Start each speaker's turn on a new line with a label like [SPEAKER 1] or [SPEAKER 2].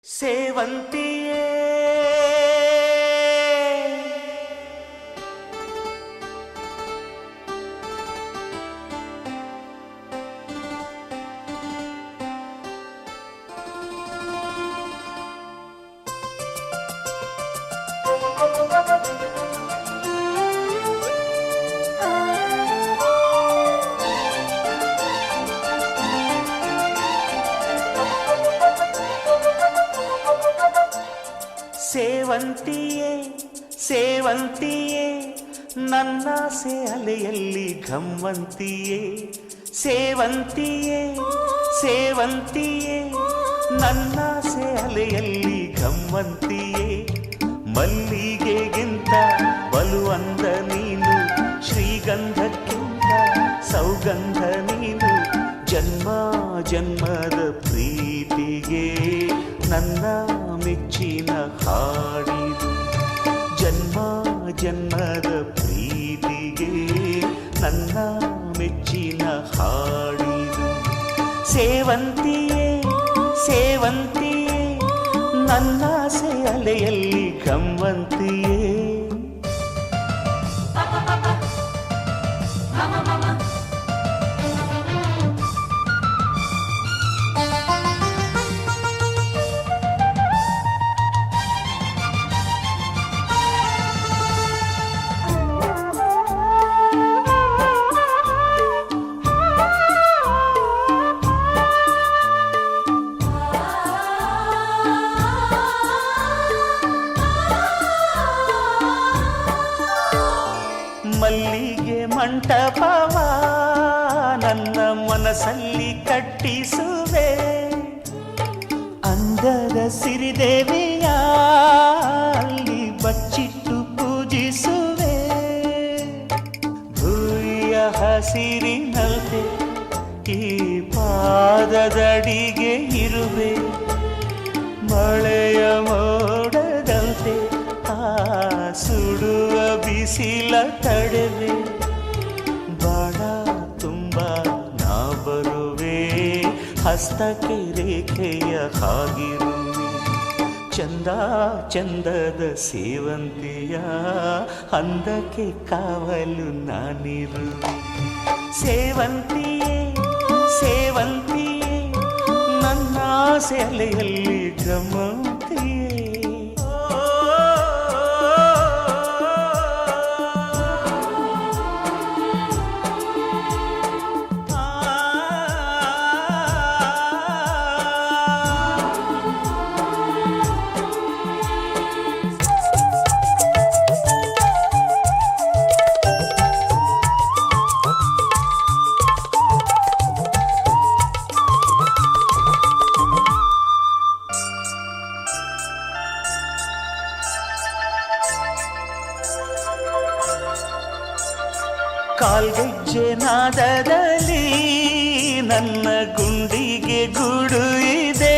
[SPEAKER 1] ಸೇವಂತಿಯೇ ಸೇವಂತಿಯೇ ಸೇವಂತಿಯೇ ನನ್ನಾಸೆ ಅಲೆಯಲ್ಲಿ ಘಮ್ಮಂತಿಯೇ ಸೇವಂತಿಯೇ ಸೇವಂತಿಯೇ ನನ್ನಾಸೆ ಅಲೆಯಲ್ಲಿ ಘಮ್ಮಂತಿಯೇ ಮಲ್ಲಿಗೆಗಿಂತ ಬಲುವಂದ ನೀನು ಶ್ರೀಗಂಧಕ್ಕಿಂತ ಸೌಗಂಧ ನೀನು ಜನ್ಮ ಜನ್ಮದ ಪ್ರೀತಿಗೆ ನನ್ನ ಮೆಚ್ಚಿನ ಹಾಡಿದು ಜನ್ಮ ಜನ್ಮದ ಪ್ರೀತಿಗೆ ನನ್ನ ಮೆಚ್ಚಿನ ಹಾಡಿದು ಸೇವಂತಿಯೇ ಸೇವಂತಿಯೇ ನನ್ನಾಸೆ ಅಲೆಯಲ್ಲಿ ಗಮ್ಮಂತಿಯೇ ಮಲ್ಲಿಗೆ ಮಂಟಪವ ನನ್ನ ಮನಸ್ಸಲ್ಲಿ ಕಟ್ಟಿಸುವೆ ಅಂದದ ಸಿರಿದೇವಿಯ ಅಲ್ಲಿ ಬಚ್ಚಿಟ್ಟು ಪೂಜಿಸುವೆ ಭೂಯ ಹಸಿರಿನಲ್ತೆ ಈ ಪಾದದಡಿಗೆ ಇರುವೆ ಮಳೆಯ ಮೋಡದಂತೆ ಸುಡುವ ಬಿಸಿಲ ತಡೆವೆ ಬಾಣ ತುಂಬ ನಾ ಬರುವೆ ಹಸ್ತಕ್ಕೆ ರೇಖೆಯ ಹಾಗಿರುವೆ ಚಂದ ಚಂದದ ಸೇವಂತಿಯ ಅಂದಕ್ಕೆ ಕಾವಲು ನಾನಿರುವೆ ಸೇವಂತಿಯೇ ಸೇವಂತಿಯೇ ನನ್ನ ಸೆಲೆಯಲ್ಲಿ ಗಮಂತಿಯೇ ಕಾಲ್ಗೆಜ್ಜೆ ನಾದದಲ್ಲಿ ನನ್ನ ಗುಂಡಿಗೆ ಗೂಡು ಇದೆ